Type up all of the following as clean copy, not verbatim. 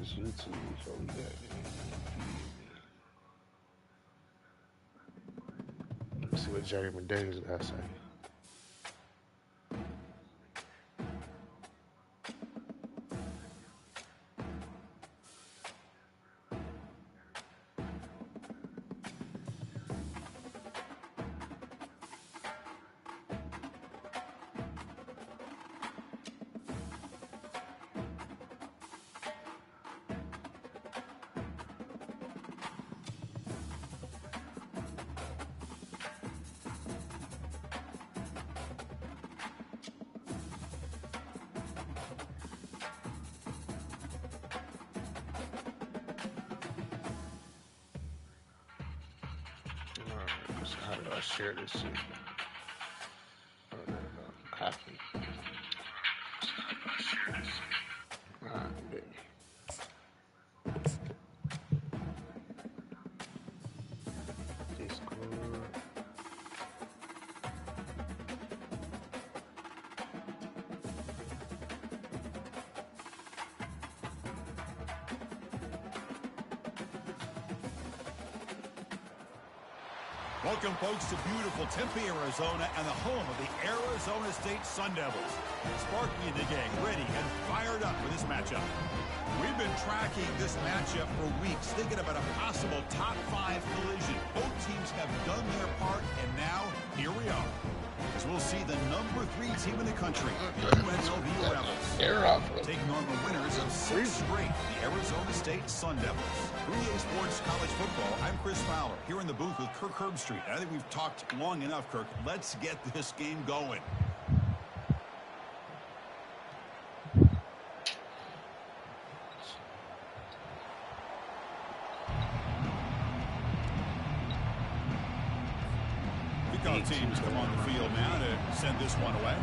this YouTube before we got it. Let's see what Jerry McDaniels got to say. So how do I share this shit? Oh, there we go. Copy. So how do I share this shit? Alright, baby. Discord. Welcome, folks, to beautiful Tempe, Arizona, and the home of the Arizona State Sun Devils. Sparky and the gang ready and fired up for this matchup. We've been tracking this matchup for weeks, thinking about a possible top 5 collision. Both teams have done their part, and now, here we are. As we'll see the number 3 team in the country, the UNLV Rebels, taking on the winners of 6 straight, the Arizona State Sun Devils. For EA Sports College Football, I'm Chris Fowler, here in the booth with Kirk Herbstreit. I think we've talked long enough, Kirk. Let's get this game going. Kickoff teams come on the field now to send this one away.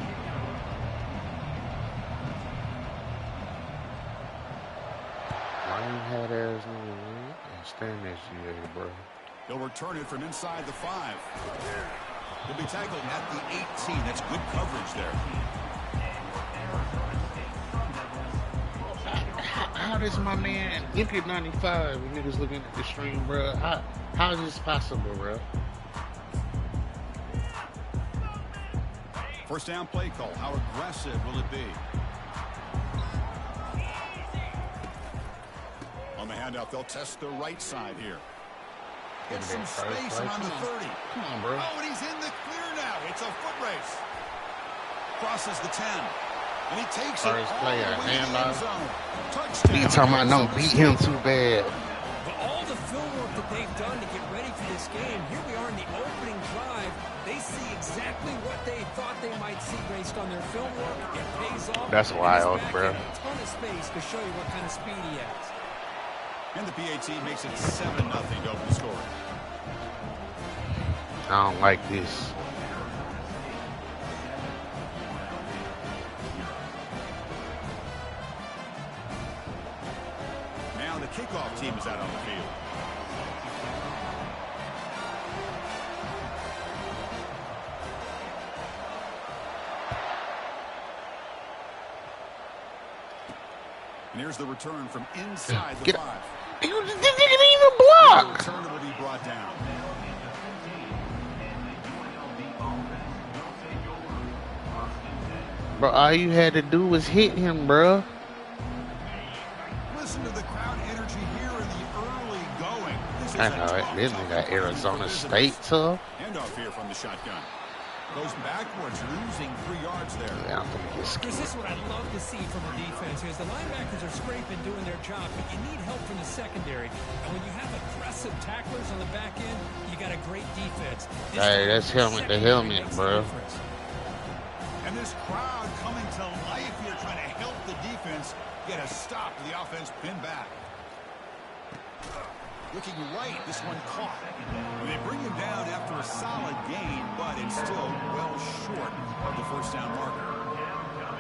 Had Arizona and stand this year, bro. They'll return it from inside the 5. He'll be tackled at the 18. That's good coverage there. How does my man look at 95 and niggas looking at the stream, bro? How is this possible, bro? First down play call. How aggressive will it be? On the handout, they'll test the right side here. Get some space around the 30. Come on, bro. Oh, and he's in the clear now. It's a foot race. Crosses the 10. And he takes it all the way to the end zone. Touchdown. You talking about don't beat him too bad. But all the film work that they've done to get ready for this game, here we are in the opening drive. They see exactly what they thought they might see based on their film work. It pays off. That's wild, bro. A ton of space to show you what kind of speed he has. And the PAT makes it 7-0 to open the score. I don't like this. Now the kickoff team is out on the field. And here's the return from inside the 5. He didn't even block. The return will be brought down. Bro, all you had to do was hit him, bro. Listen to the crowd energy here in the early going. I know it. This nigga Arizona State tough. Handoff here from the shotgun. Goes backwards, losing 3 yards there. Yeah, I'm gonna get scared. This is what I love to see from the defense. Is the linebackers are scraping, doing their job, but you need help from the secondary. And when you have aggressive tacklers on the back end, you got a great defense. Hey, that's helmet to helmet, bro. And this crowd coming to life here, trying to help the defense get a stop. The offense pinned back. Looking right, this one caught. They bring him down after a solid gain, but it's still well short of the first down marker.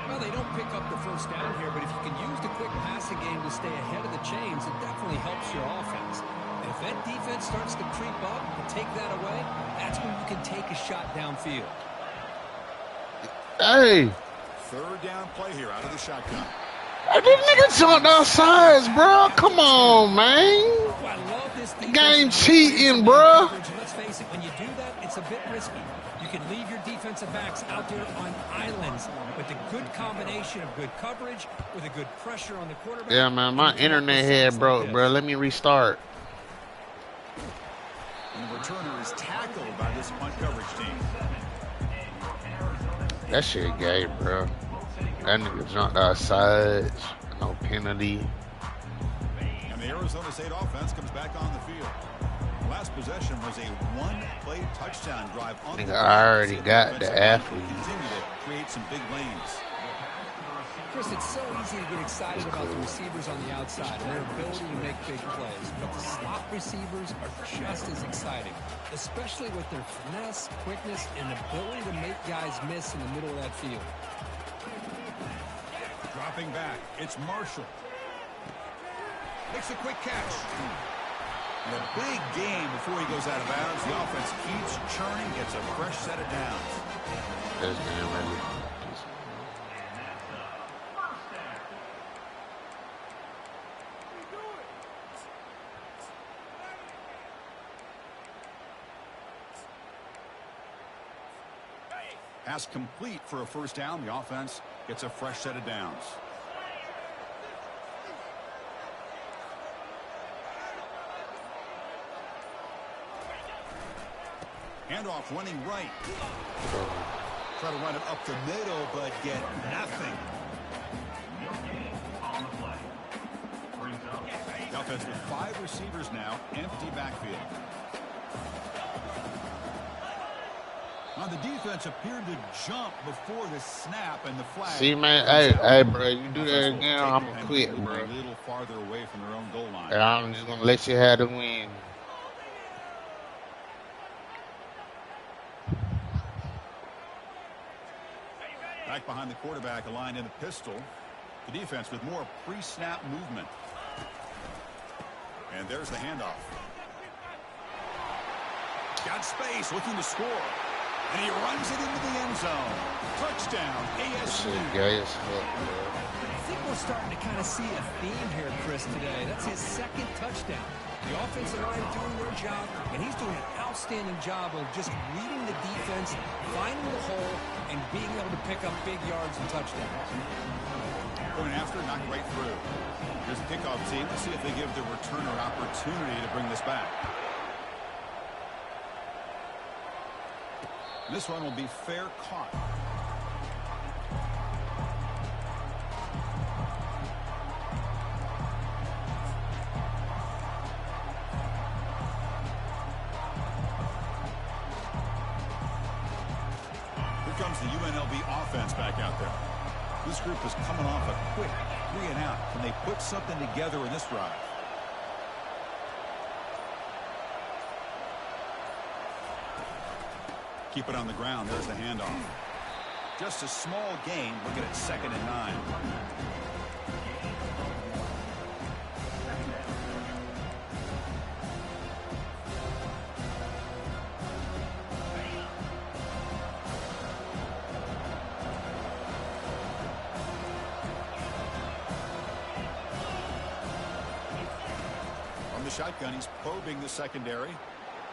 Well, they don't pick up the first down here, but if you can use the quick passing game to stay ahead of the chains, it definitely helps your offense. And if that defense starts to creep up and take that away, that's when you can take a shot downfield. Hey! Third down play here out of the shotgun. Hey, this nigga jumped outside, bro. Come on, man. Oh, I love this Game cheating, bro. Let's face it, when you do that, it's a bit risky. You can leave your defensive backs out there on islands, but the good combination of good coverage with a good pressure on the quarterback. Yeah, man, my internet had broke, bro. Let me restart. And the returner is tackled by this punt coverage team. That shit gay, bro. That nigga jumped outside. No penalty. And the Arizona State offense comes back on the field. Last possession was a one-play touchdown drive on the Nigga, I already got the athlete. Continue to create some big lanes. Chris, it's so easy to get excited about the receivers on the outside and their ability to make big plays. But the slot receivers are just as exciting, especially with their finesse, quickness, and ability to make guys miss in the middle of that field. Dropping back, it's Marshall. Makes a quick catch. And a big game before he goes out of bounds. The offense keeps churning, gets a fresh set of downs. This game really. Pass complete for a first down. The offense gets a fresh set of downs. Handoff running right. Try to run it up the middle, but get nothing. The offense with 5 receivers now, empty backfield. Now the defense appeared to jump before the snap and the flag. See, man, hey, bro, you do that again, I'm gonna quit, bro. A little farther away from their own goal line. And I'm just gonna let you have the win. Back behind the quarterback, aligned in a pistol. The defense with more pre-snap movement. And there's the handoff. Got space, looking to score. And he runs it into the end zone. Touchdown, ASU. Shit, gay as fuck, bro. I think we're starting to kind of see a theme here, Chris, today. That's his second touchdown. The offensive line doing their job, and he's doing an outstanding job of just reading the defense, finding the hole, and being able to pick up big yards and touchdowns. Going after, not right through. Here's the kickoff team. Let's see if they give the returner opportunity to bring this back. This one will be fair caught. Here comes the UNLV offense back out there. This group is coming off a quick 3-and-out. Can they put something together in this drive? Keep it on the ground. There's the handoff. Just a small gain. Looking at 2nd and 9. From the shotgun, he's probing the secondary.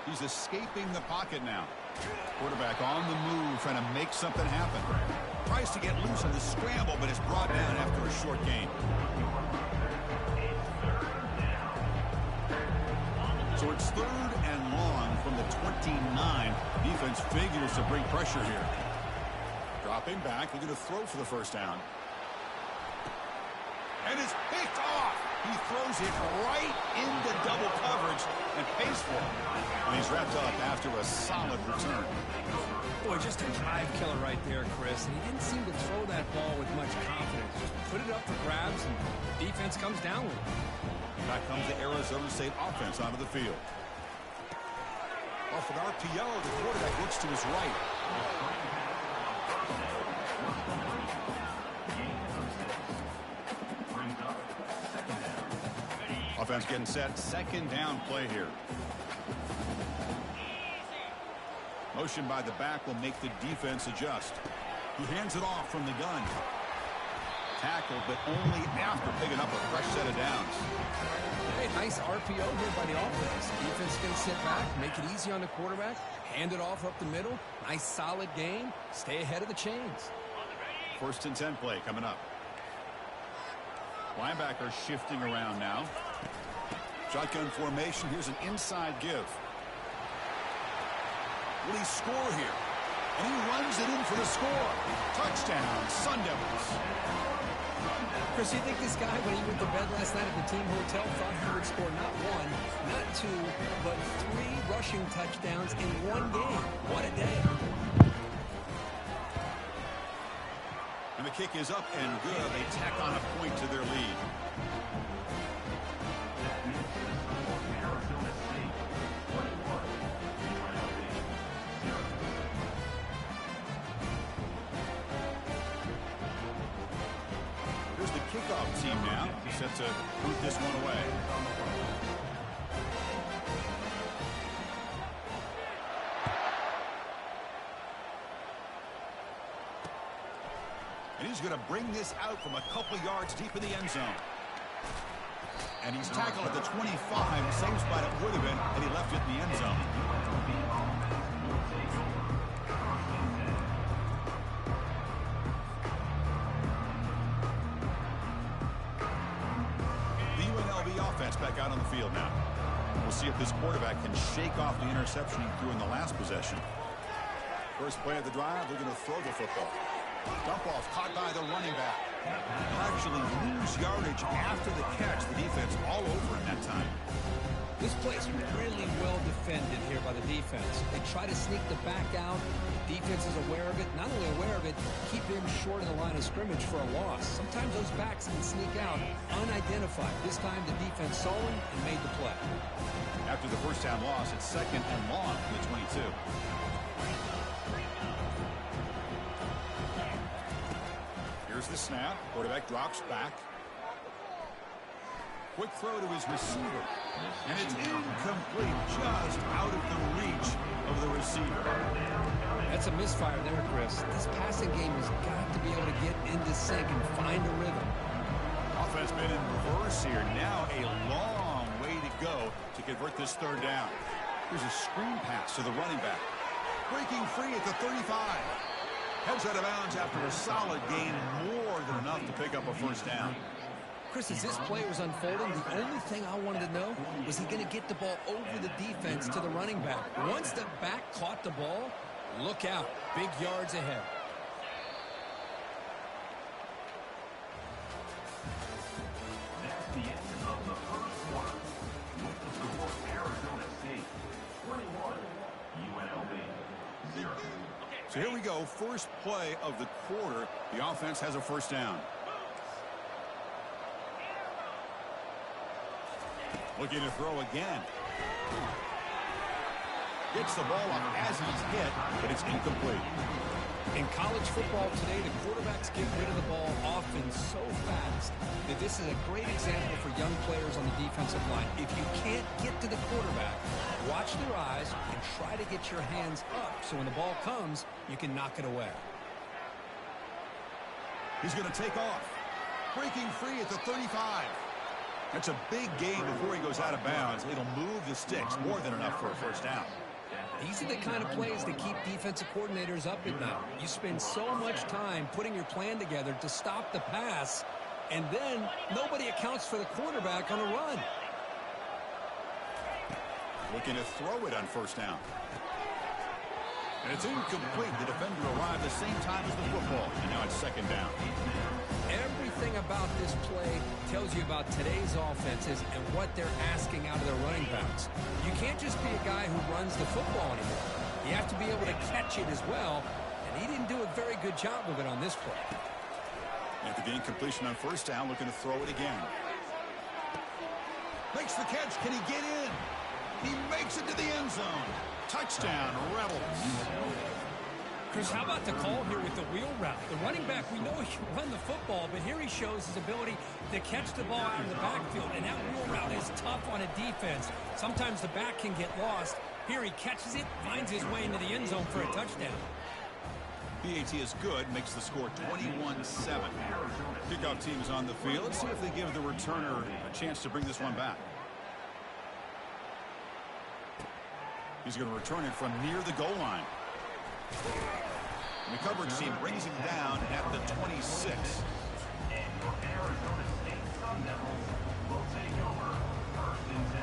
He's escaping the pocket now. Quarterback on the move, trying to make something happen. Tries to get loose on the scramble, but is brought down after a short gain. So it's 3rd and long from the 29. Defense figures to bring pressure here. Dropping back, looking to throw for the first down. And it's picked off. He throws it right into double coverage and pays for it. And he's wrapped up after a solid return. Boy, just a drive killer right there, Chris. And he didn't seem to throw that ball with much confidence. Just put it up for grabs, and the defense comes down with it. Back comes the Arizona State offense onto the field. Off an RPO, the quarterback looks to his right. Offense getting set. 2nd down play here. Motion by the back will make the defense adjust. He hands it off from the gun. Tackled, but only after picking up a fresh set of downs. Hey, nice RPO here by the offense. Defense is going to sit back, make it easy on the quarterback, hand it off up the middle. Nice solid game. Stay ahead of the chains. 1st and 10 play coming up. Linebacker shifting around now. Shotgun formation. Here's an inside give. Will he score here? And he runs it in for the score. Touchdown, Sun Devils. Chris, you think this guy, when he went to bed last night at the team hotel, thought he would score not 1, not 2, but 3 rushing touchdowns in one game? What a day. And the kick is up and good. They tack on a point to their lead. Here's the kickoff team now, set to boot this one away. And he's going to bring this out from a couple yards deep in the end zone. And he's tackled at the 25, same spot it would have been had he left it in the end zone. The UNLV offense back out on the field now. We'll see if this quarterback can shake off the interception he threw in the last possession. First play of the drive, they're going to throw the football. Dump off caught by the running back. He'll actually lose yardage after the catch. The defense all over him that time. This play's really well defended here by the defense. They try to sneak the back out. The defense is aware of it. Not only aware of it, keep him short of the line of scrimmage for a loss. Sometimes those backs can sneak out unidentified. This time the defense saw him and made the play. After the first down loss, it's 2nd and long from the 22. Here's the snap. Quarterback drops back. Quick throw to his receiver. And it's incomplete, just out of the reach of the receiver. That's a misfire there, Chris. This passing game has got to be able to get into sync and find a rhythm. Offense been in reverse here. Now a long way to go to convert this 3rd down. Here's a screen pass to the running back. Breaking free at the 35. Heads out of bounds after a solid gain, more than enough to pick up a 1st down. Chris, as this play was unfolding, the only thing I wanted to know was he going to get the ball over the defense to the running back. Once the back caught the ball, look out. Big yards ahead. That's the end of the first quarter. With the score, Arizona State 21, UNLV 0. So here we go, first play of the quarter. The offense has a 1st down. Looking to throw again. Gets the ball up as he's hit, but it's incomplete. In college football today, the quarterbacks get rid of the ball often so fast that this is a great example for young players on the defensive line. If you can't get to the quarterback, watch their eyes and try to get your hands up so when the ball comes, you can knock it away. He's going to take off. Breaking free at the 35. That's a big gain before he goes out of bounds. It'll move the sticks, more than enough for a 1st down. These are the kind of plays that keep defensive coordinators up at night. You spend so much time putting your plan together to stop the pass, and then nobody accounts for the quarterback on a run. Looking to throw it on 1st down. And it's incomplete. The defender arrived the same time as the football, and now it's 2nd down. Everything about this play tells you about today's offenses and what they're asking out of their running backs. You can't just be a guy who runs the football anymore. You have to be able to catch it as well, and he didn't do a very good job of it on this play. After the incompletion on 1st down, looking to throw it again. Makes the catch. Can he get in? He makes it to the end zone. Touchdown, Rebels. Chris, how about the call here with the wheel route? The running back, we know he can run the football, but here he shows his ability to catch the ball out of the backfield, and that wheel route is tough on a defense. Sometimes the back can get lost. Here he catches it, finds his way into the end zone for a touchdown. PAT is good, makes the score 21-7. Kickoff team is on the field. Let's see if they give the returner a chance to bring this one back. He's going to return it from near the goal line. And the coverage team brings him down at the 26. And your Arizona State Sun Devils will take over 1st and 10.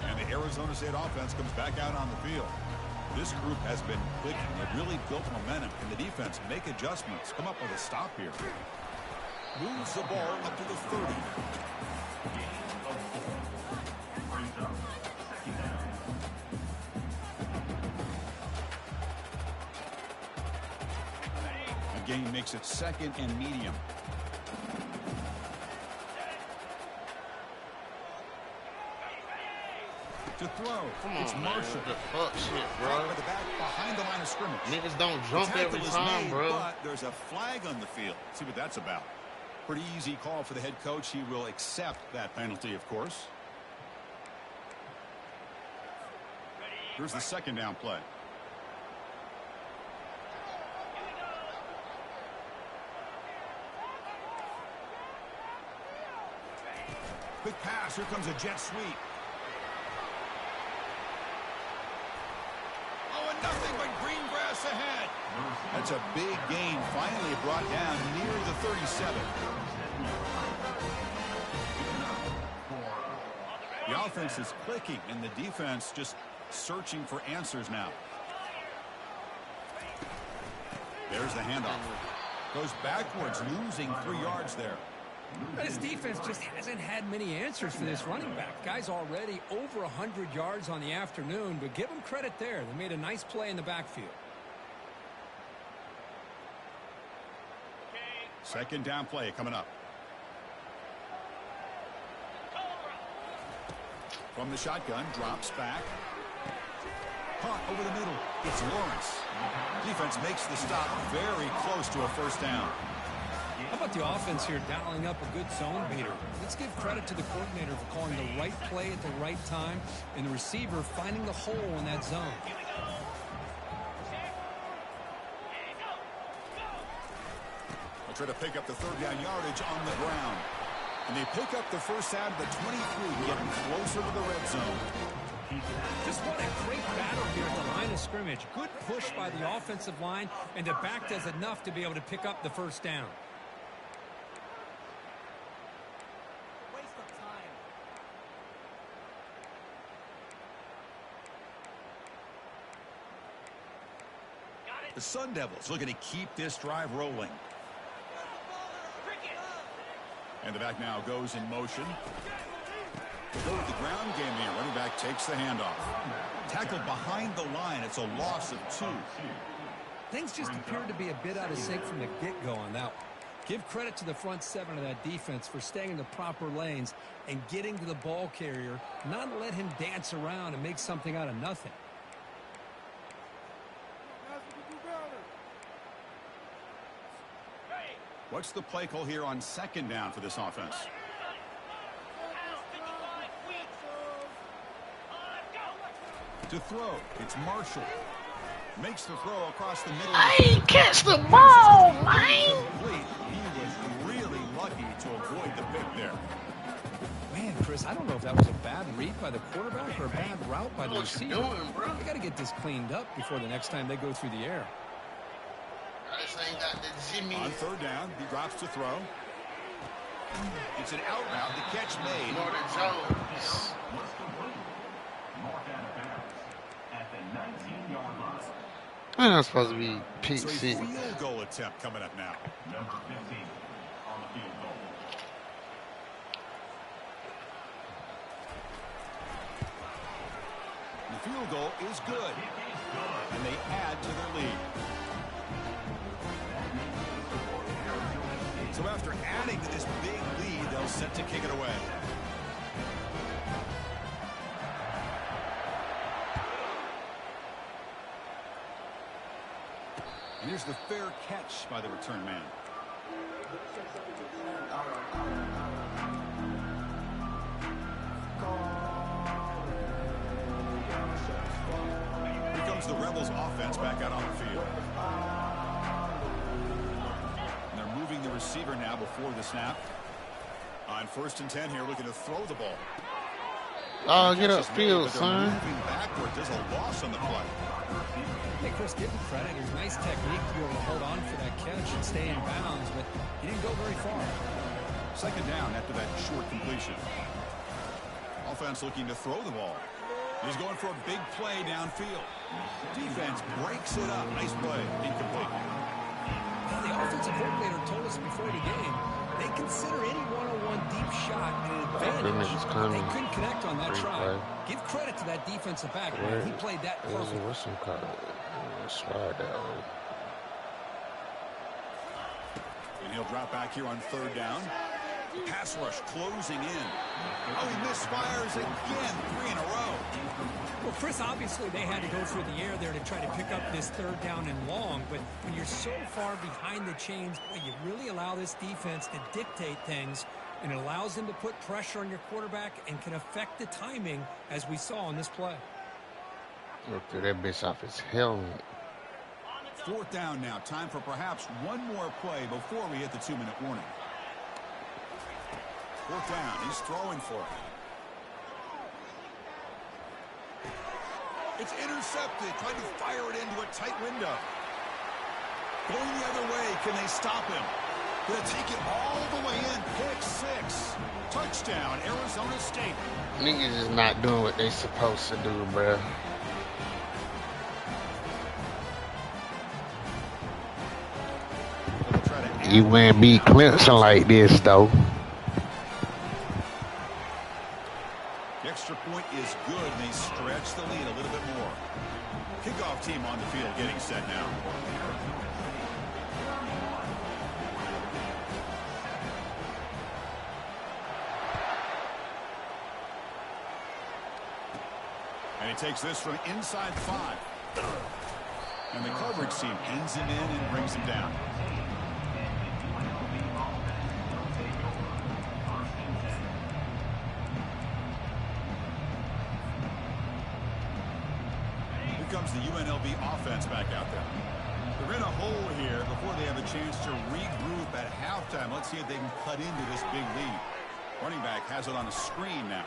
And the Arizona State offense comes back out on the field. This group has been clicking. They've really built momentum. Can the defense make adjustments? Come up with a stop here. Moves the ball up to the 30. Brings up 2nd down. The gain makes it 2nd and medium. To throw. Come on, It's man. Marshall. The fuck shit, Brought bro. by the back behind the line of scrimmage. Niggas don't The jump tackle every is time, made, bro. but there's a flag on the field. See what that's about. Pretty easy call for the head coach. He will accept that penalty, of course. Here's the 2nd down play. Quick pass. Here comes a jet sweep. Oh, and nothing but green grass ahead. That's a big gain. Finally brought down near the 37. The offense is clicking, and the defense just searching for answers now. There's the handoff. Goes backwards, losing 3 yards there. This defense just hasn't had many answers for this running back. Guy's already over 100 yards on the afternoon, but give him credit there. They made a nice play in the backfield. 2nd down play coming up. From the shotgun, drops back. Caught over the middle. It's Lawrence. Defense makes the stop very close to a 1st down. How about the offense here dialing up a good zone beater? Let's give credit to the coordinator for calling the right play at the right time and the receiver finding the hole in that zone. They'll try to pick up the 3rd down yardage on the ground. And they pick up the 1st down to the 23, getting closer to the red zone. Just what a great battle here at the line of scrimmage. Good push by the offensive line, and the back does enough to be able to pick up the 1st down. The Sun Devils looking to keep this drive rolling. And the back now goes in motion. To go with the ground game here. Running back takes the handoff. Tackled behind the line. It's a loss of 2. Things just appeared to be a bit out of sync from the get-go on that one. Give credit to the front 7 of that defense for staying in the proper lanes and getting to the ball carrier, not let him dance around and make something out of nothing. What's the play call here on 2nd down for this offense? To throw, it's Marshall. Makes the throw across the middle. I ain't catch the ball, man. He was really lucky to avoid the pick there. Man, Chris, I don't know if that was a bad read by the quarterback or a bad route by the What you receiver. doing, bro? They got to get this cleaned up before the next time they go through the air. This ain't got the Jimmy. On 3rd down, he drops to throw. It's an out route. The catch made. Norton Jones. Was complete. Mark out of bounds at the 19-yard line. Man, that's supposed to be Pete So a C. field goal attempt coming up now. Number 15 on the field goal. The field goal is good. And they add to their lead. So after adding to this big lead, they'll set to kick it away. And here's the fair catch by the return man. Here's the Rebels offense back out on the field. And they're moving the receiver now before the snap. On 1st and 10 here, looking to throw the ball. Oh, get upfield, son. Moving backward. There's a loss on the play. Hey, Chris, give him credit. It was nice technique to be able to hold on for that catch and stay in bounds, but he didn't go very far. 2nd down after that short completion. Offense looking to throw the ball. He's going for a big play downfield. Defense breaks it up. Nice play. Incomplete. Well, the offensive coordinator told us before the game they consider any one-on-one deep shot an advantage. They couldn't connect on that try. Give credit to that defensive back. He played that perfect. What's some call it? Slide that way. And he'll drop back here on 3rd down. The pass rush closing in. Oh, he misfires again. 3 in a row. Well, Chris, obviously they had to go through the air there to try to pick up this 3rd down and long, but when you're so far behind the chains, boy, you really allow this defense to dictate things, and it allows them to put pressure on your quarterback and can affect the timing, as we saw on this play. Look at that bitch off his helmet. 4th down now. Time for perhaps one more play before we hit the 2-minute warning. 4th down. He's throwing for it. It's intercepted. Trying to fire it into a tight window. Going the other way. Can they stop him? Going to take it all the way in. Pick 6. Touchdown, Arizona State. Niggas is not doing what they supposed to do, bro. You wouldn't be Clemson like this, though. The extra point is good, and they stretch the lead a little bit more. Kickoff team on the field getting set now. And he takes this from inside 5. And the coverage team pins him in and brings him down. Comes the UNLV offense back out there. They're in a hole here before they have a chance to regroup at halftime. Let's see if they can cut into this big lead. Running back has it on a screen now.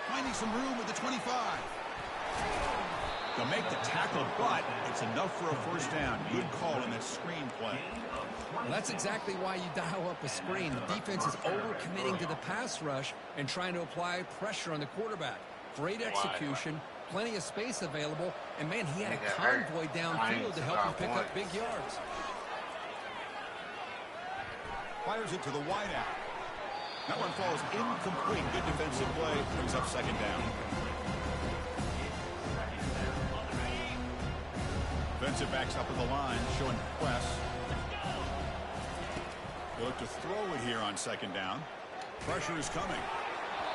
Finding some room with the 25. They'll make the tackle, but it's enough for a 1st down. Good call in that screen play. Well, that's exactly why you dial up a screen. The defense is over-committing to the pass rush and trying to apply pressure on the quarterback. Great execution. Plenty of space available, and man, he had a convoy downfield to help him pick up big yards. Fires it to the wideout. That one falls incomplete. Good defensive play. Brings up 2nd down. Defensive backs up at the line, showing press. They look to throw it here on 2nd down. Pressure is coming.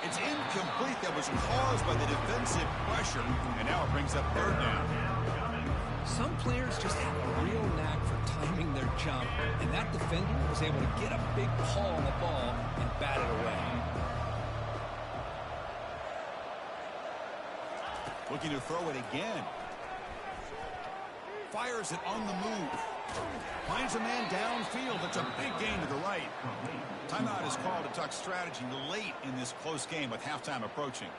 It's incomplete. That was caused by the defensive pressure, and now it brings up 3rd down. Some players just have a real knack for timing their jump, and that defender was able to get a big paw on the ball and bat it away. Looking to throw it again. Fires it on the move. Finds a man downfield. It's a big gain to the right. Timeout is called to talk strategy late in this close game with halftime approaching.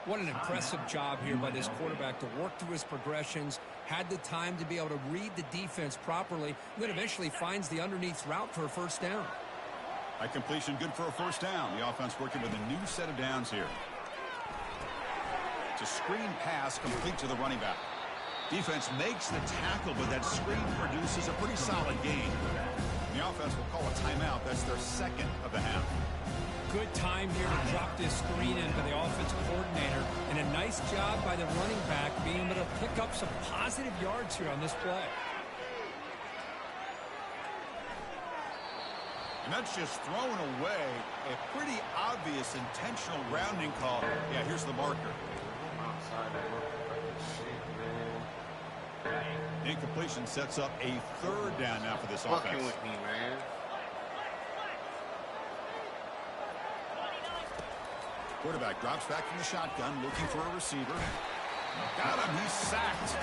What an impressive job here by this quarterback to work through his progressions, had the time to be able to read the defense properly, and then eventually finds the underneath route for a 1st down. By completion, good for a 1st down. The offense working with a new set of downs here. It's a screen pass complete to the running back. Defense makes the tackle, but that screen produces a pretty solid gain. The offense will call a timeout. That's their 2nd of the half. Good time here to drop this screen in by the offensive coordinator, and a nice job by the running back being able to pick up some positive yards here on this play. And that's just thrown away. A pretty obvious intentional grounding call. Yeah, here's the marker. Incompletion sets up a 3rd down now for this offense. Fucking with me, man. Quarterback drops back from the shotgun, looking for a receiver. Got him. He's sacked.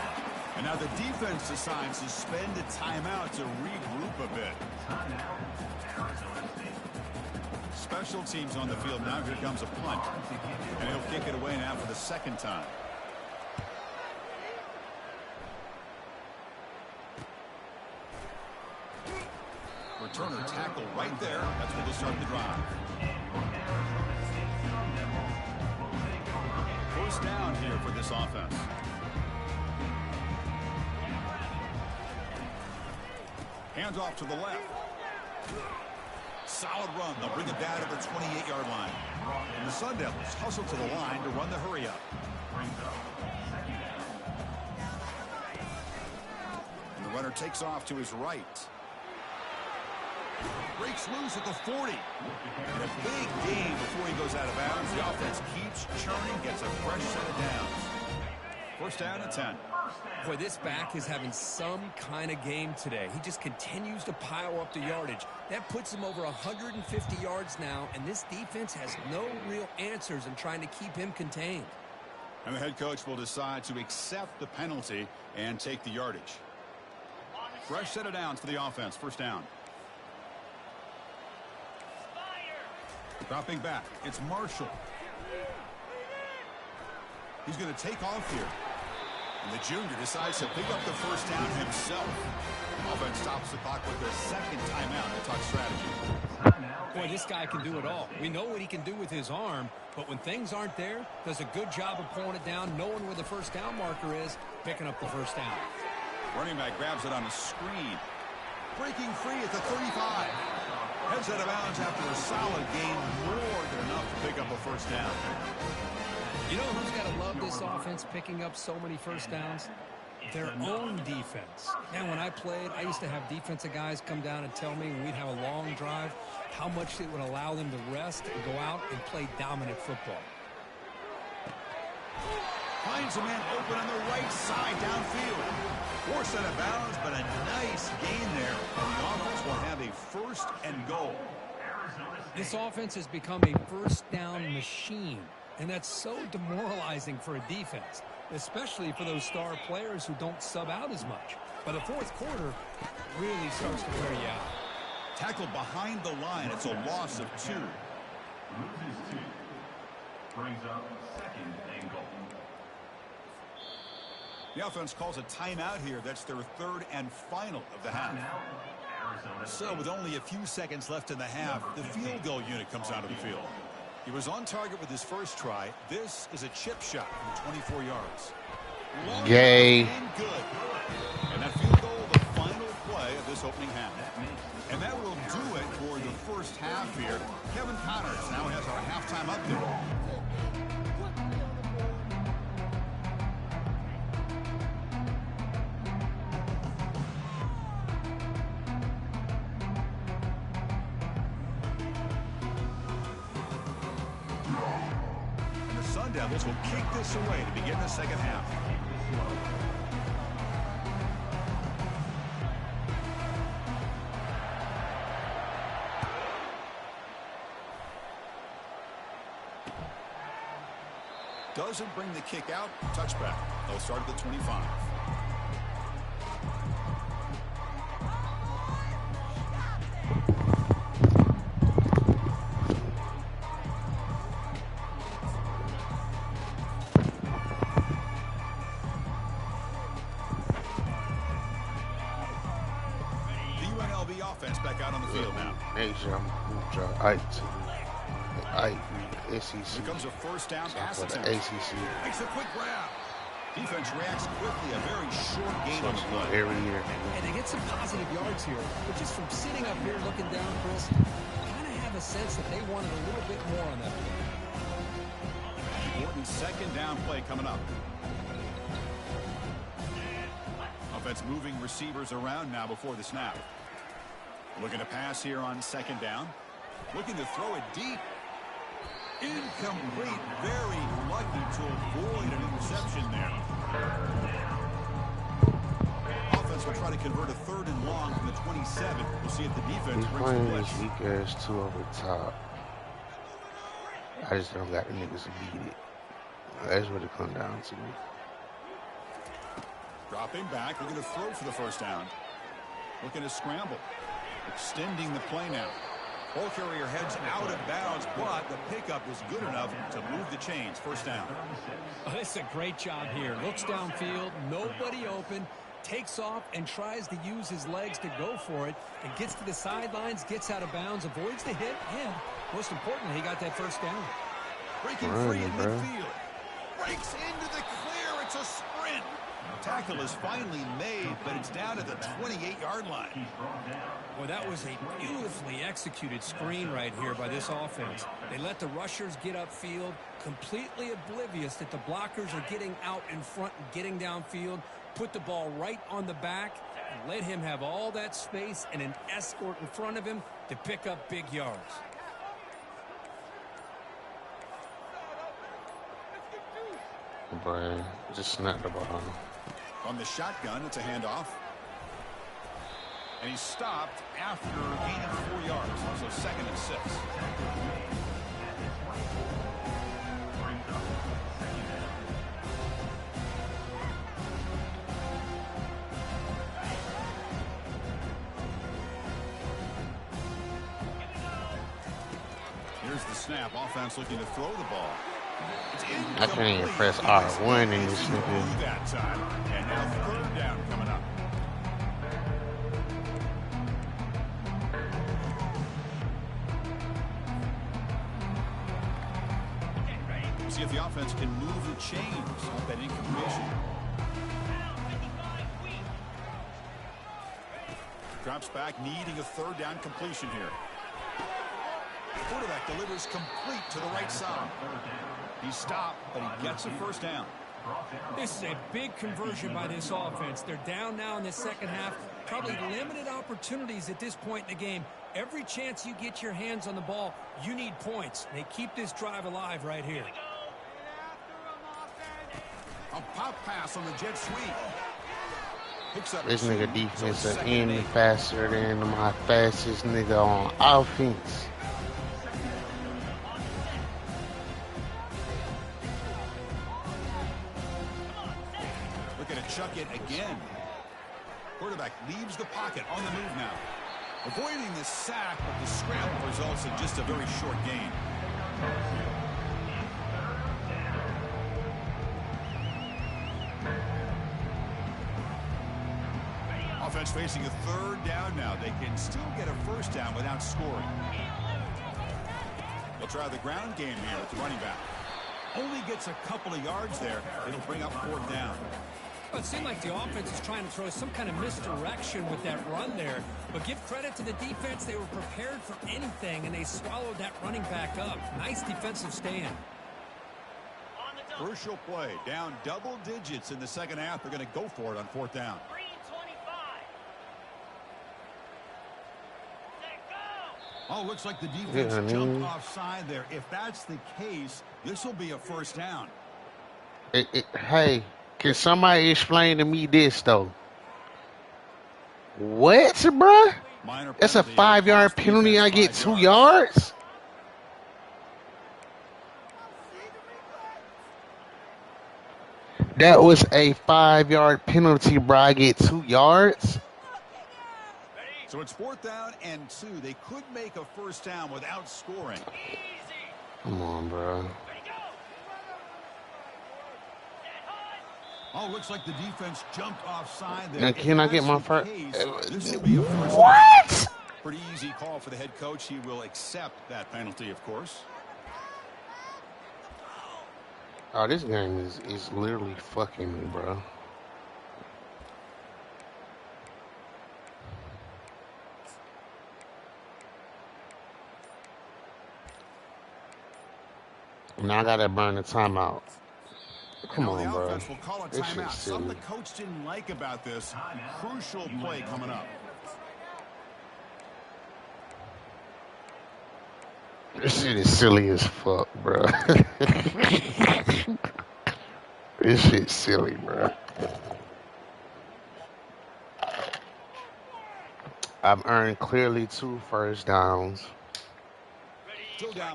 And now the defense decides to spend a timeout to regroup a bit. Special teams on the field now. Here comes a punt. And he'll kick it away now for the second time. Returner tackle right there. That's where they'll start the drive. First down here for this offense. Hands off to the left. Solid run. They'll bring it down to the 28-yard line. And the Sun Devils hustle to the line to run the hurry up. And the runner takes off to his right. Breaks loose at the 40. And a big gain before he goes out of bounds. The offense keeps churning, gets a fresh set of downs. First down and 10. Boy, this back is having some kind of game today. He just continues to pile up the yardage. That puts him over 150 yards now, and this defense has no real answers in trying to keep him contained. And the head coach will decide to accept the penalty and take the yardage. Fresh set of downs for the offense. First down. Dropping back. It's Marshall. He's going to take off here. And the junior decides to pick up the first down himself. Offense stops the clock with their second timeout to talk strategy. Boy, this guy can do it all. We know what he can do with his arm, but when things aren't there, does a good job of pulling it down, knowing where the first down marker is, picking up the first down. Running back grabs it on the screen. Breaking free at the 35. Heads out of bounds after a solid gain, more than enough to pick up a first down. You know who's got to love this offense picking up so many first downs? Their own defense. Man, when I played, I used to have defensive guys come down and tell me when we'd have a long drive how much it would allow them to rest and go out and play dominant football. Finds a man open on the right side downfield. Forced out of bounds, but a nice gain there. And the offense will have a first and goal. This offense has become a first down machine. And that's so demoralizing for a defense, especially for those star players who don't sub out as much. But the fourth quarter really starts to wear you out. Tackled behind the line. It's a loss of 2. Loses 2. Brings up second and goal. The offense calls a timeout here. That's their third and final of the half. So with only a few seconds left in the half, the field goal unit comes out of the field. He was on target with his first try. This is a chip shot from 24 yards. Gay. And good. And that field goal, the final play of this opening half. And that will do it for the first half here. Kevin Connors now has our halftime update. Devils will kick this away to begin the second half. Doesn't bring the kick out. Touchback. They'll start at the 25. Back out on the field now. Next year, I'm going to draw Ike to the SEC. Here comes a first down pass attempt. ACC. Makes a quick grab. Defense reacts quickly. A very short gain on the play. Every year. And they get some positive yards here. But just from sitting up here looking down, Chris, kind of have a sense that they wanted a little bit more on that play. Important second down play coming up. Offense moving receivers around now before the snap. Looking to pass here on second down. Looking to throw it deep. Incomplete. Very lucky to avoid an interception there. Offense will try to convert a third and long from the 27. We'll see if the defense He's brings playing the this blitz. weak ass 2 over the top. I just don't got the niggas to beat it. That's what it comes down to. Dropping back, looking to throw for the first down. Looking to scramble. Extending the play now. Ball carrier heads out of bounds, but the pickup is good enough to move the chains. First down. Oh, this is a great job here. Looks downfield, nobody open, takes off and tries to use his legs to go for it, and gets to the sidelines, gets out of bounds, avoids the hit, and most importantly, he got that first down. Breaking free in midfield. Breaks into the clear. It's a sprint. Tackle is finally made, but it's down at the 28-yard line. Well, that was a beautifully executed screen right here by this offense. They let the rushers get upfield, completely oblivious that the blockers are getting out in front and getting downfield, put the ball right on the back, and let him have all that space and an escort in front of him to pick up big yards. Boy, just snapped the ball. On the shotgun, it's a handoff. And he's stopped after gaining 4 yards. So 2nd and 6. Here's the snap. Offense looking to throw the ball. I can't even press R1 in this nigga. That time. And now 3rd down coming up. See if the offense can move the chains off that incompletion. Drops back, needing a 3rd down completion here. Quarterback delivers complete to the right side. He's stopped, but he gets a first down. This is a big conversion by this offense. They're down now in the second half. Probably limited opportunities at this point in the game. Every chance you get your hands on the ball, you need points. They keep this drive alive right here. A pop pass on the jet sweep. This nigga defense is any faster than my fastest nigga on offense. Chuck it again. Quarterback leaves the pocket on the move now. Avoiding the sack, but the scramble results in just a very short gain. Offense facing a 3rd down now. They can still get a first down without scoring. They'll try the ground game here with the running back. Only gets a couple of yards there. It'll bring up 4th down. Well, it seemed like the offense is trying to throw some kind of misdirection with that run there. But give credit to the defense. They were prepared for anything, and they swallowed that running back up. Nice defensive stand. Crucial play. Down double digits in the second half. They're going to go for it on 4th down. Oh, looks like the defense jumped offside there. If that's the case, this will be a first down. Hey. Can somebody explain to me this, though? What, bruh? That's a 5-yard penalty. I get 2 yards? That was a 5-yard penalty, bro. I get 2 yards? So it's 4th down and 2. They could make a first down without scoring. Come on, bro. Oh, looks like the defense jumped offside there. Now, can I get my first? What? Pretty easy call for the head coach. He will accept that penalty, of course. Oh, this game is literally fucking me, bro. Now I gotta burn the timeout. Come on, bro. Will call a timeout. Something the coach didn't like about this. Crucial play coming up. This shit is silly as fuck, bro. This shit's silly, bro. I've earned clearly 2 first downs.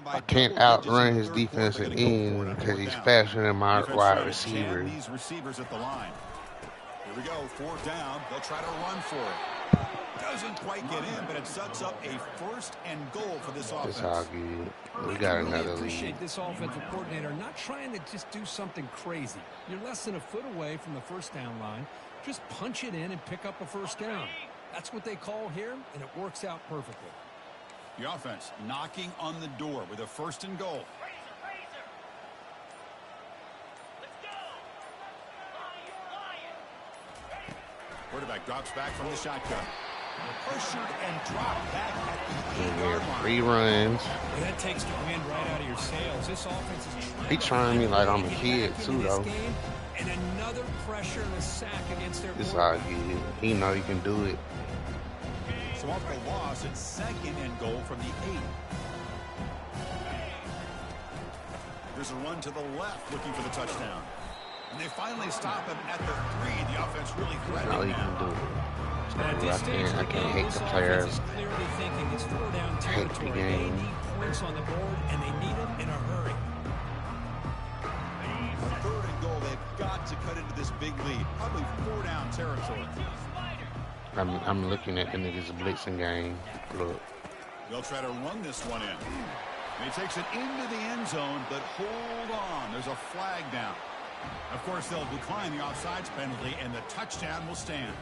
I can't outrun his defensive end because he's faster than my wide receiver. These receivers at the line. Here we go, 4th down. They'll try to run for it. Doesn't quite get in, but it sets up a 1st and goal for this offense. It's all good. We got another lead. Appreciate this offensive coordinator not trying to just do something crazy. You're less than a foot away from the 1st down line. Just punch it in and pick up a 1st down. That's what they call here, and it works out perfectly. The offense knocking on the door with a 1st and goal. Quarterback drops back from the shotgun. Pressured and dropped back at the 8-yard line. 3 runs. Well, that takes the wind right out of your sails. This offense is He trying me like I'm a kid too, though. And another pressure and a sack against their It's all good. He know he can do it. So off the loss, it's 2nd and goal from the 8. There's a run to the left looking for the touchdown. And they finally stop him at the 3. The offense really threatening Now he now. can do it. At this stage of I the can't game, hate this the offense players. is clearly thinking it's 4-down Hate the territory. They game. need points on the board, and they need them in a hurry. On 3rd and goal, they've got to cut into this big lead. Probably 4-down territory. I'm looking at the niggas blitzing game. Look. They'll try to run this one in. And he takes it into the end zone, but hold on. There's a flag down. Of course, they'll decline the offsides penalty, and the touchdown will stand.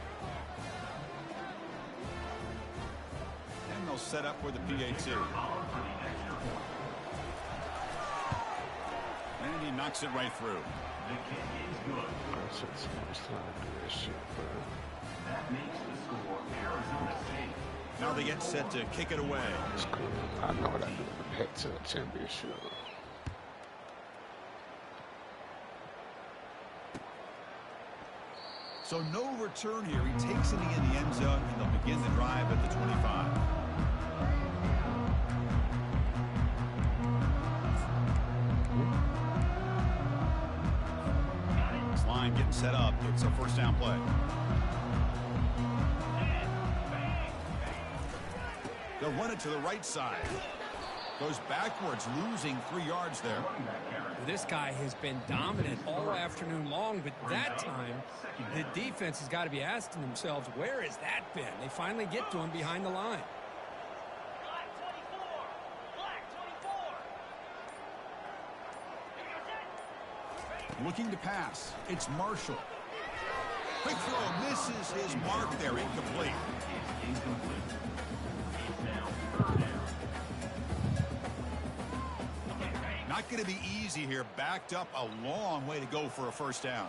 And they'll set up for the PAT. And he knocks it right through. The kick is good. That makes the score Arizona State. Now they get set to kick it away. It's cool. I know what I do with the Pet to the championship. So no return here. He takes it in the end zone, and they'll begin the drive at the 25. This line getting set up. It's a 1st down play. They'll run it to the right side. Goes backwards, losing 3 yards there. This guy has been dominant all afternoon long, but that time, the defense has got to be asking themselves, where has that been? They finally get to him behind the line. Looking to pass. It's Marshall. Quick throw, misses his mark there, incomplete. Not going to be easy here. Backed up a long way to go for a 1st down.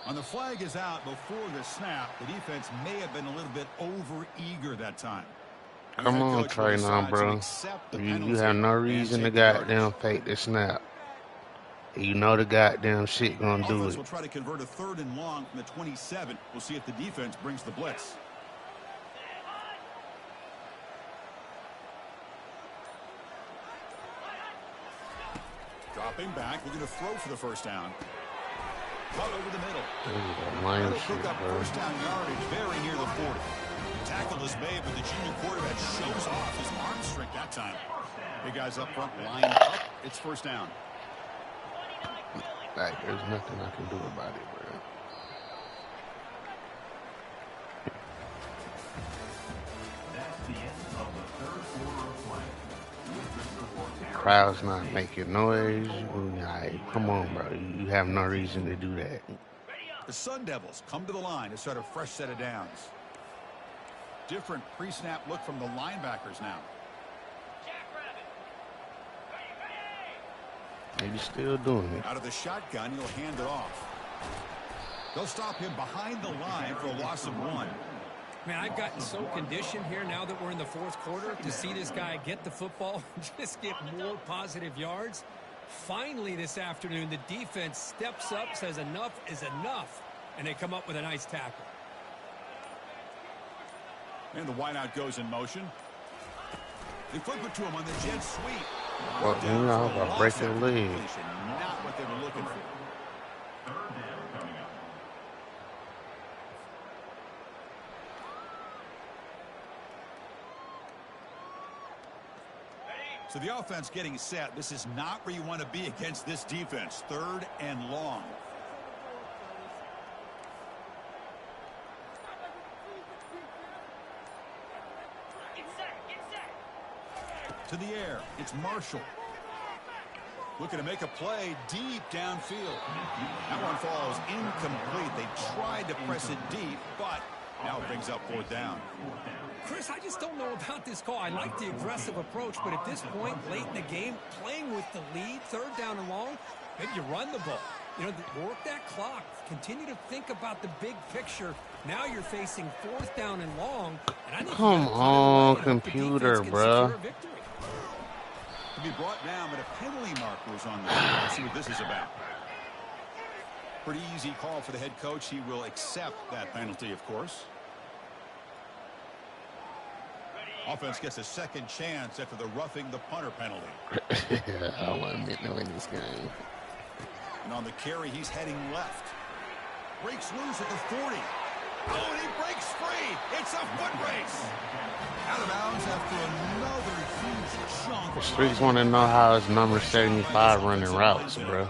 On the flag is out before the snap. The defense may have been a little bit over-eager that time. Come on, Trey, now, bro. You have no reason to goddamn fake the snap. You know the goddamn shit gonna do it. We'll try to convert a 3rd and long from the 27. We'll see if the defense brings the blitz. Dropping back, looking to throw for the 1st down. Cut over the middle. Lion Pick shit, up bro. 1st down yardage very near the 40. Tackle is made, but the junior quarterback shows off his arm strength that time. Big guys up front, line up. It's 1st down. Like, there's nothing I can do about it, bro. That's the end of the 3rd quarter of play. With the score Crowd's not making noise. Like, come on, bro. You have no reason to do that. The Sun Devils come to the line to start a fresh set of downs. Different pre-snap look from the linebackers now. Maybe still doing it. Out of the shotgun, he'll hand it off. They'll stop him behind the line for a loss of 1. Man, I've gotten so conditioned here now that we're in the 4th quarter to see this guy get the football and just get more positive yards. Finally this afternoon, the defense steps up, says enough is enough, and they come up with a nice tackle. And the wideout goes in motion. They flip it to him on the jet sweep. Well, you know, I'll break your leg. Not what they were looking for. 3rd down coming up. So the offense getting set. This is not where you want to be against this defense. 3rd and long. To the air. It's Marshall. Looking to make a play deep downfield. That one falls incomplete. They tried to press it deep, but now it brings up fourth down. Chris, I just don't know about this call. I like the aggressive approach, but at this point, late in the game, playing with the lead, third down and long, maybe you run the ball. You know, work that clock. Continue to think about the big picture. Now you're facing fourth down and long. And I think come on, computer, bro. To be brought down, but a penalty marker was on the field. Let's see what this is about. Pretty easy call for the head coach. He will accept that penalty, of course. Offense gets a second chance after the roughing the punter penalty. I don't want to admit no in this game. And on the carry, he's heading left. Breaks loose at the 40. Oh, and he breaks free. It's a foot race. Out of bounds after another huge chunk. The streets want to know how it's number 75 running routes, bro.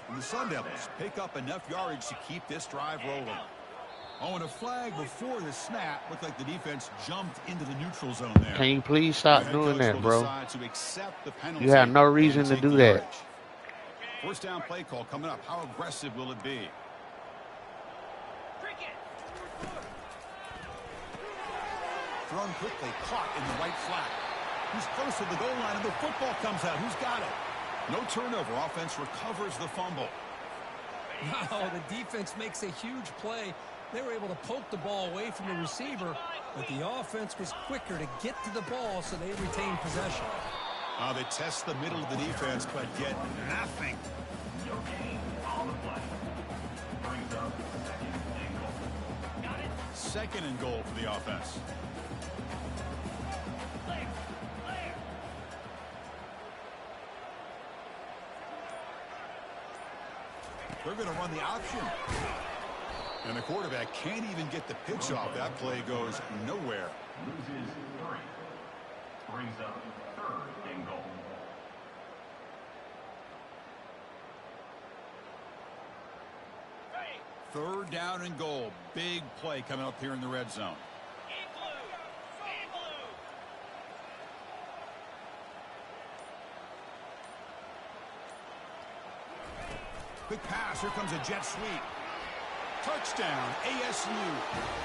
And the Sun Devils pick up enough yardage to keep this drive rolling. Oh, and a flag before the snap. Looked like the defense jumped into the neutral zone there. Can you please stop doing that, bro? You have no reason to do that. First down play call coming up. How aggressive will it be? Thrown quickly, caught in the right flat. He's close to the goal line, and the football comes out. Who's got it? No turnover. Offense recovers the fumble. Wow, the defense makes a huge play. They were able to poke the ball away from the receiver, but the offense was quicker to get to the ball, so they retained possession. They test the middle of the defense, but get nothing. No gain on the play. Brings up second and goal. Got it. Second and goal for the offense. They're going to run the option. And the quarterback can't even get the pitch off. That play goes nowhere. Loses 3. Brings up third and goal. Third down and goal. Big play coming up here in the red zone. Quick pass. Here comes a jet sweep. Touchdown, ASU.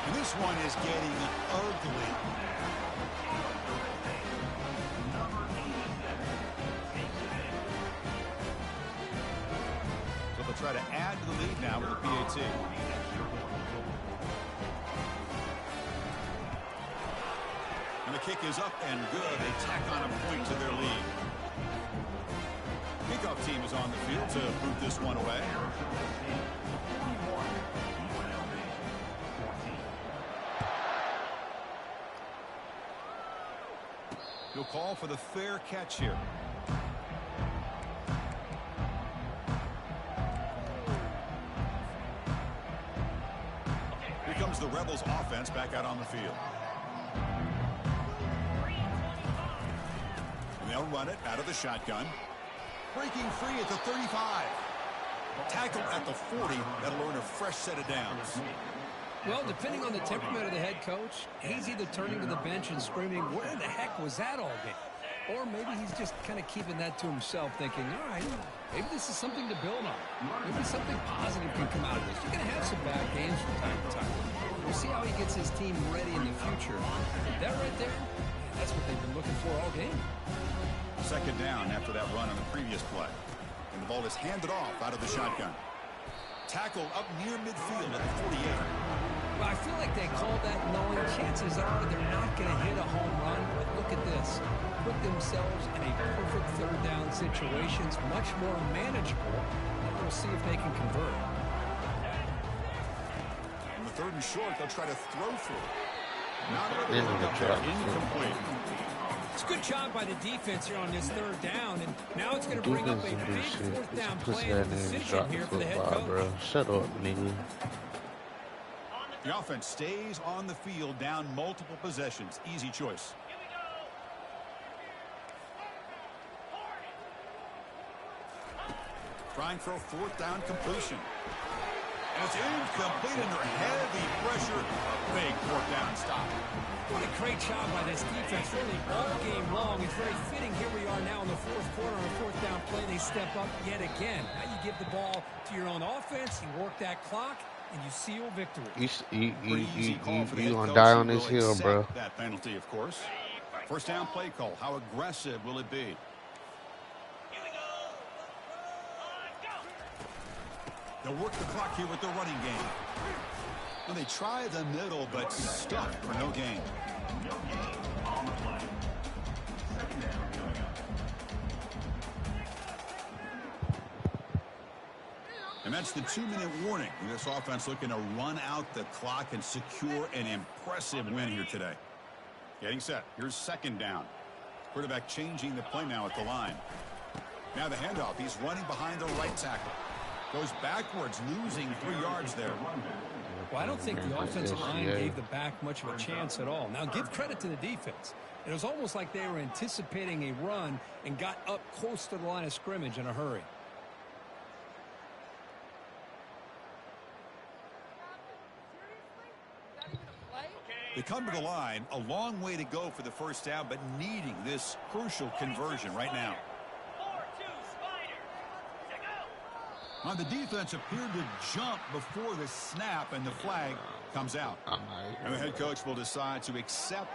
And this one is getting ugly. So they'll try to add to the lead now with the PAT. And the kick is up and good. They tack on a point to their lead. Kickoff team is on the field to boot this one away. He'll call for the fair catch here. Here comes the Rebels offense back out on the field. And they'll run it out of the shotgun. Breaking free at the 35. Tackle at the 40. That'll earn a fresh set of downs. Well, depending on the temperament of the head coach, he's either turning to the bench and screaming, where the heck was that all game? Or maybe he's just kind of keeping that to himself, thinking, all right, maybe this is something to build on. Maybe something positive can come out of this. You're going to have some bad games from time to time. We'll see how he gets his team ready in the future. That right there, that's what they've been looking for all game. Second down after that run on the previous play. And the ball is handed off out of the shotgun. Tackle up near midfield at the 48. Well, I feel like they called that knowing chances are they're not going to hit a home run. But look at this. Put themselves in a perfect third down situation. It's much more manageable. And we'll see if they can convert. On the third and short, they'll try to throw through. Not incomplete. It's a good job by the defense here on this third down, and now it's going to bring up a big fourth down play and decision here for the head coach. Bro. Shut up, nigga. The offense stays on the field down multiple possessions. Easy choice. Trying for a fourth down completion. And it's incomplete under heavy pressure. A big fourth down stop. What a great job by this defense, really all game long. It's very fitting. Here we are now in the fourth quarter on a fourth down play. They step up yet again. Now you give the ball to your own offense, you work that clock, and you seal victory. You gonna die on this hill, bro. That penalty, of course. First down play call. How aggressive will it be? They'll work the clock here with the running game. And they try the middle, but stuck for no gain. No gain on the play. Second down coming up. And that's the 2-minute warning. This offense looking to run out the clock and secure an impressive win here today. Getting set. Here's second down. Quarterback changing the play now at the line. Now the handoff. He's running behind the right tackle. Goes backwards, losing 3 yards there. Well, I don't think the offensive line gave the back much of a chance at all. Now, give credit to the defense. It was almost like they were anticipating a run and got up close to the line of scrimmage in a hurry. They come to the line, a long way to go for the first down, but needing this crucial conversion right now. On the defense appeared to jump before the snap, and the flag comes out. And the head coach will decide to accept